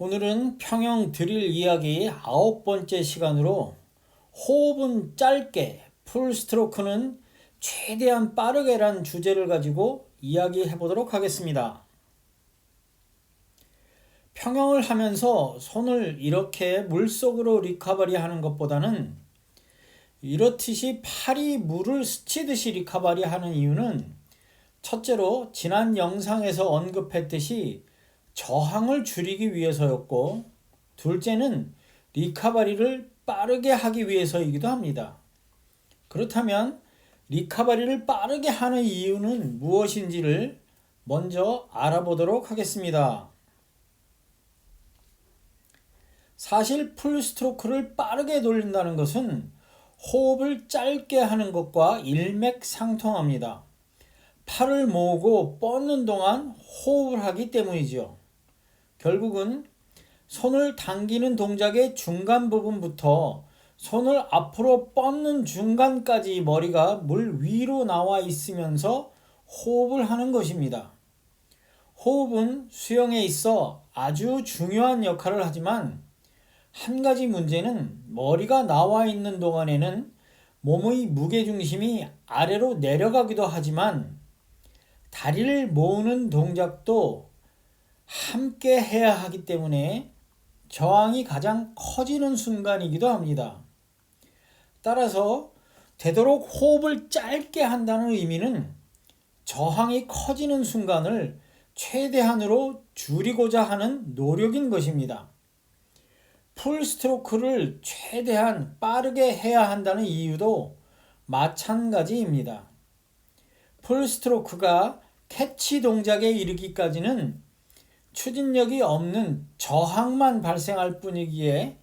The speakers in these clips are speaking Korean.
오늘은 평형 드릴 이야기 9번째 시간으로 호흡은 짧게, 풀 스트로크는 최대한 빠르게란 주제를 가지고 이야기해 보도록 하겠습니다. 평형을 하면서 손을 이렇게 물속으로 리커버리 하는 것보다는 이렇듯이 팔이 물을 스치듯이 리커버리 하는 이유는 첫째로 지난 영상에서 언급했듯이 저항을 줄이기 위해서였고, 둘째는 리카바리를 빠르게 하기 위해서이기도 합니다. 그렇다면 리카바리를 빠르게 하는 이유는 무엇인지를 먼저 알아보도록 하겠습니다. 사실 풀 스트로크를 빠르게 돌린다는 것은 호흡을 짧게 하는 것과 일맥상통합니다. 팔을 모으고 뻗는 동안 호흡을 하기 때문이죠. 결국은 손을 당기는 동작의 중간 부분부터 손을 앞으로 뻗는 중간까지 머리가 물 위로 나와 있으면서 호흡을 하는 것입니다. 호흡은 수영에 있어 아주 중요한 역할을 하지만 한 가지 문제는 머리가 나와 있는 동안에는 몸의 무게중심이 아래로 내려가기도 하지만 다리를 모으는 동작도 함께 해야 하기 때문에 저항이 가장 커지는 순간이기도 합니다. 따라서 되도록 호흡을 짧게 한다는 의미는 저항이 커지는 순간을 최대한으로 줄이고자 하는 노력인 것입니다. 풀 스트로크를 최대한 빠르게 해야 한다는 이유도 마찬가지입니다. 풀 스트로크가 캐치 동작에 이르기까지는 추진력이 없는 저항만 발생할 뿐이기에,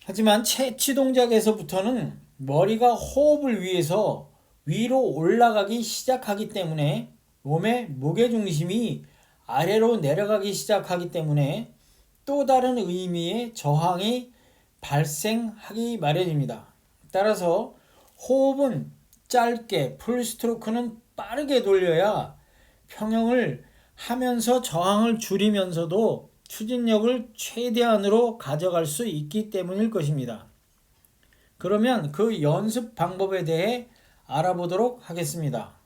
하지만 캐치 동작에서부터는 머리가 호흡을 위해서 위로 올라가기 시작하기 때문에 몸의 무게중심이 아래로 내려가기 시작하기 때문에 또 다른 의미의 저항이 발생하기 마련입니다. 따라서 호흡은 짧게, 풀 스트로크는 빠르게 돌려야 평형을 하면서 저항을 줄이면서도 추진력을 최대한으로 가져갈 수 있기 때문일 것입니다. 그러면 그 연습 방법에 대해 알아보도록 하겠습니다.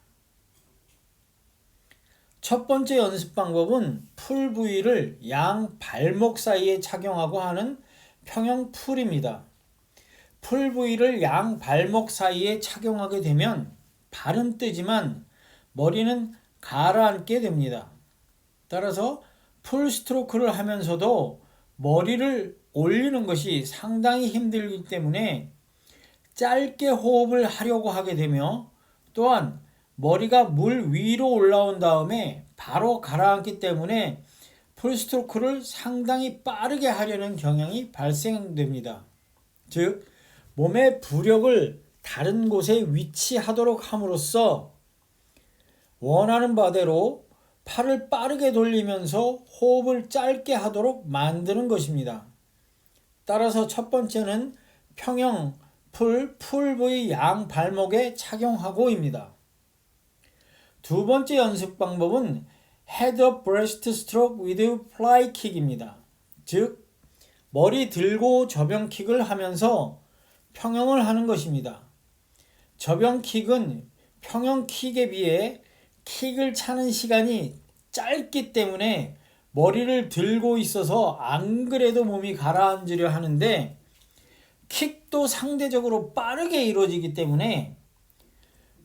첫 번째 연습 방법은 풀 부위를 양 발목 사이에 착용하고 하는 평형 풀입니다. 풀 부위를 양 발목 사이에 착용하게 되면 발은 뜨지만 머리는 가라앉게 됩니다. 따라서 풀 스트로크를 하면서도 머리를 올리는 것이 상당히 힘들기 때문에 짧게 호흡을 하려고 하게 되며, 또한 머리가 물 위로 올라온 다음에 바로 가라앉기 때문에 풀 스트로크를 상당히 빠르게 하려는 경향이 발생됩니다. 즉, 몸의 부력을 다른 곳에 위치하도록 함으로써 원하는 바대로 팔을 빠르게 돌리면서 호흡을 짧게 하도록 만드는 것입니다. 따라서 첫 번째는 평형 풀 부위 양 발목에 착용하고입니다. 두 번째 연습 방법은 Head Up Breast Stroke with Fly Kick입니다. 즉, 머리 들고 접영킥을 하면서 평형을 하는 것입니다. 접영킥은 평형킥에 비해 킥을 차는 시간이 짧기 때문에 머리를 들고 있어서 안 그래도 몸이 가라앉으려 하는데, 킥도 상대적으로 빠르게 이루어지기 때문에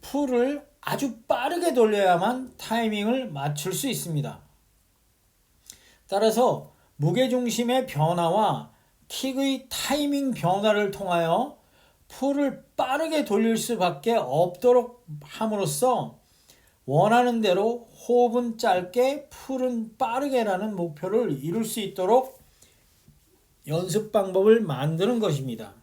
풀을 아주 빠르게 돌려야만 타이밍을 맞출 수 있습니다. 따라서 무게중심의 변화와 킥의 타이밍 변화를 통하여 풀을 빠르게 돌릴 수밖에 없도록 함으로써 원하는 대로 호흡은 짧게, 풀은 빠르게라는 목표를 이룰 수 있도록 연습 방법을 만드는 것입니다.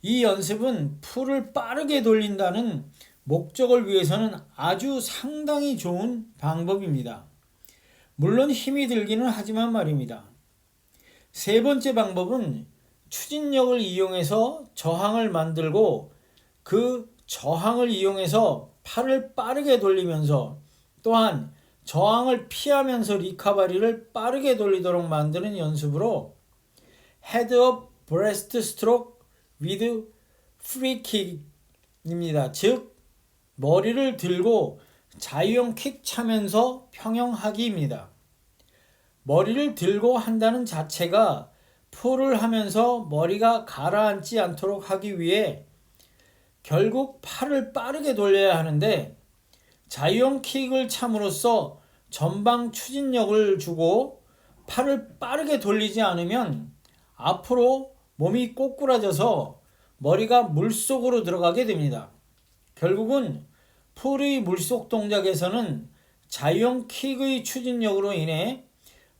이 연습은 풀을 빠르게 돌린다는 목적을 위해서는 아주 상당히 좋은 방법입니다. 물론 힘이 들기는 하지만 말입니다. 세 번째 방법은 추진력을 이용해서 저항을 만들고 그 저항을 이용해서 팔을 빠르게 돌리면서 또한 저항을 피하면서 리카바리를 빠르게 돌리도록 만드는 연습으로 헤드업 브레스트 스트로크 위드 프리킥입니다. 즉 머리를 들고 자유형 킥 차면서 평형하기입니다. 머리를 들고 한다는 자체가 풀을 하면서 머리가 가라앉지 않도록 하기 위해 결국 팔을 빠르게 돌려야 하는데 자유형 킥을 참으로써 전방 추진력을 주고 팔을 빠르게 돌리지 않으면 앞으로 몸이 꼬꾸라져서 머리가 물속으로 들어가게 됩니다. 결국은 풀의 물속 동작에서는 자유형 킥의 추진력으로 인해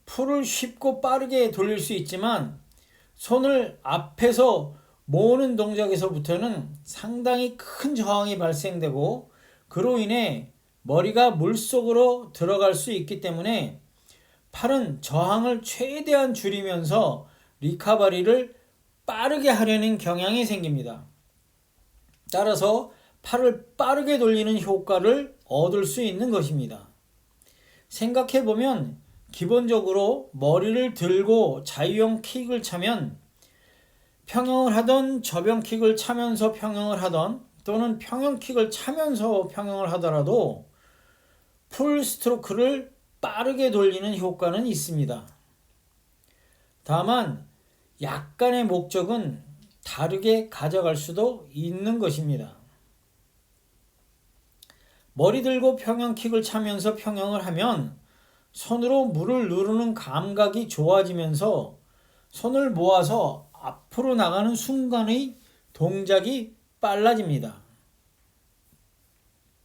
풀을 쉽고 빠르게 돌릴 수 있지만 손을 앞에서 모으는 동작에서부터는 상당히 큰 저항이 발생되고 그로 인해 머리가 물속으로 들어갈 수 있기 때문에 팔은 저항을 최대한 줄이면서 리카바리를 빠르게 하려는 경향이 생깁니다. 따라서 팔을 빠르게 돌리는 효과를 얻을 수 있는 것입니다. 생각해보면 기본적으로 머리를 들고 자유형 킥을 차면 평형을 하던 접영 킥을 차면서 평형을 하던 또는 평형 킥을 차면서 평형을 하더라도 풀 스트로크를 빠르게 돌리는 효과는 있습니다. 다만 약간의 목적은 다르게 가져갈 수도 있는 것입니다. 머리 들고 평형 킥을 차면서 평형을 하면 손으로 물을 누르는 감각이 좋아지면서 손을 모아서 앞으로 나가는 순간의 동작이 빨라집니다.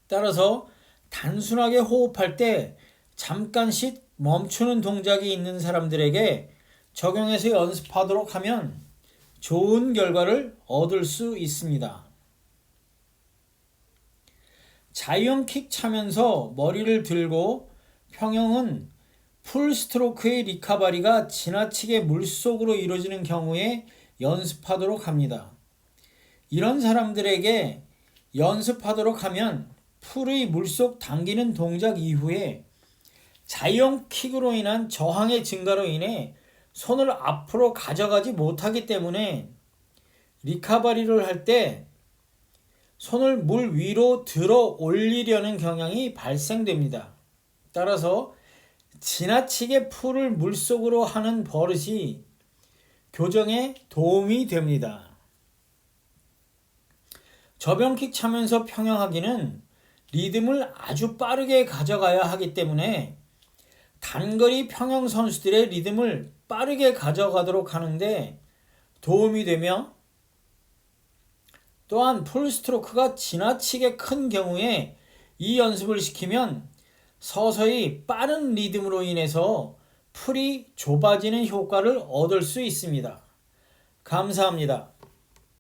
따라서 단순하게 호흡할 때 잠깐씩 멈추는 동작이 있는 사람들에게 적용해서 연습하도록 하면 좋은 결과를 얻을 수 있습니다. 자유형 킥 차면서 머리를 들고 평형은 풀 스트로크의 리카바리가 지나치게 물속으로 이루어지는 경우에 연습하도록 합니다. 이런 사람들에게 연습하도록 하면 풀의 물속 당기는 동작 이후에 자유형 킥으로 인한 저항의 증가로 인해 손을 앞으로 가져가지 못하기 때문에 리카바리를 할 때 손을 물 위로 들어 올리려는 경향이 발생됩니다. 따라서 지나치게 풀을 물속으로 하는 버릇이 교정에 도움이 됩니다. 접영킥 차면서 평형하기는 리듬을 아주 빠르게 가져가야 하기 때문에 단거리 평형 선수들의 리듬을 빠르게 가져가도록 하는데 도움이 되며 또한 풀 스트로크가 지나치게 큰 경우에 이 연습을 시키면 서서히 빠른 리듬으로 인해서 풀이 좁아지는 효과를 얻을 수 있습니다. 감사합니다.